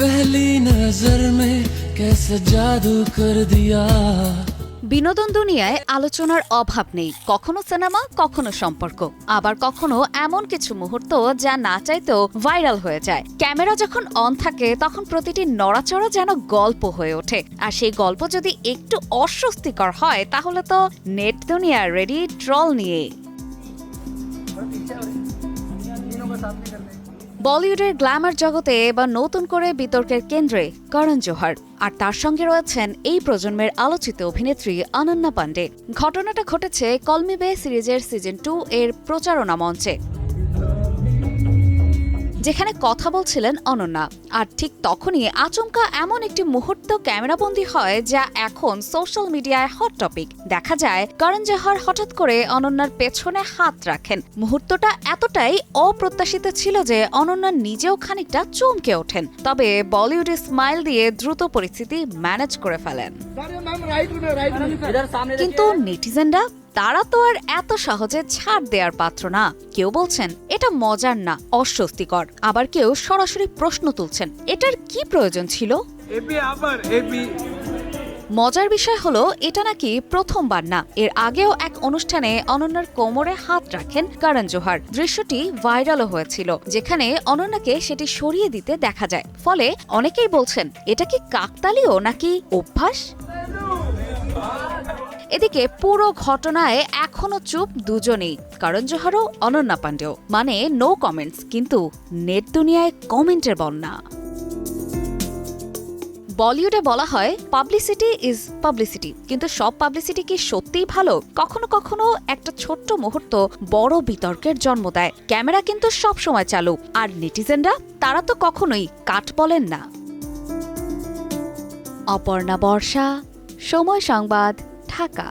पहली नजर में कैसे जादू कर दिया। বিনোদন দুনিয়ায় আলোচনার অভাব নেই, কখনো সিনেমা, কখনো সম্পর্ক, আবার কখনো এমন কিছু মুহূর্ত যা না চাইতেও ভাইরাল হয়ে যায়। ক্যামেরা যখন অন থাকে তখন প্রতিটি নড়াচড়া যেন গল্প হয়ে ওঠে, আর সেই গল্প যদি একটু অস্বস্তিকর হয় তাহলে তো নেট দুনিয়া রেডি ট্রল নিয়ে। বলিউডের গ্ল্যামার জগতে এবার নতুন করে বিতর্কের কেন্দ্রে করণ জোহর, আর তার সঙ্গে রয়েছেন এই প্রজন্মের আলোচিত অভিনেত্রী অনন্যা পান্ডে। ঘটনাটা ঘটেছে কল মি বে সিরিজের সিজন 2 এর প্রচারণা মঞ্চে, যেখানে কথা বলছিলেন অনন্যা। আর ঠিক তখনই আচমকা এমন একটি মুহূর্ত ক্যামেরাবন্দী হয় যা এখন সোশ্যাল মিডিয়ায় হট টপিক। দেখা যায় করণ জোহর হঠাৎ করে অনন্যার পেছনে হাত রাখেন। মুহূর্তটা এতটাই অপ্রত্যাশিত ছিল যে অনন্যা নিজেও খানিকটা চমকে ওঠেন, তবে বলিউডে স্মাইল দিয়ে দ্রুত পরিস্থিতি ম্যানেজ করে ফেলেন। কিন্তু নেটিজেনরা তারা তো আর এত সহজে ছাড় দেওয়ার পাত্র না। কেউ বলছেন এটা মজার না, অস্বস্তিকর, আবার কেউ সরাসরি প্রশ্ন তুলছেন এটার কি প্রয়োজন ছিল। মজার বিষয় হলো এটা নাকি প্রথমবার না, এর আগেও এক অনুষ্ঠানে অনন্যার কোমরে হাত রাখেন করণ জোহর। দৃশ্যটি ভাইরালও হয়েছিল, যেখানে অনন্যাকে সেটি সরিয়ে দিতে দেখা যায়। ফলে অনেকেই বলছেন এটা কি কাকতালীয় নাকি অভ্যাস। এদিকে পুরো ঘটনায় এখনো চুপ দুজনেই, করণ জোহরও অনন্যা পান্ডেও। মানে নো কমেন্টস, কিন্তু নেট দুনিয়ায় কমেন্টের বন্যা। বলিউডে বলা হয় পাবলিসিটি ইজ পাবলিসিটি, কিন্তু সব পাবলিসিটি কি সত্যিই ভালো? কখনো কখনো একটা ছোট্ট মুহূর্ত বড় বিতর্কের জন্ম দেয়। ক্যামেরা কিন্তু সব সময় চালু, আর নেটিজেনরা তারা তো কখনোই কাট বলেন না। অপর্ণা বর্ষা, সময় সংবাদ, ঢাকা।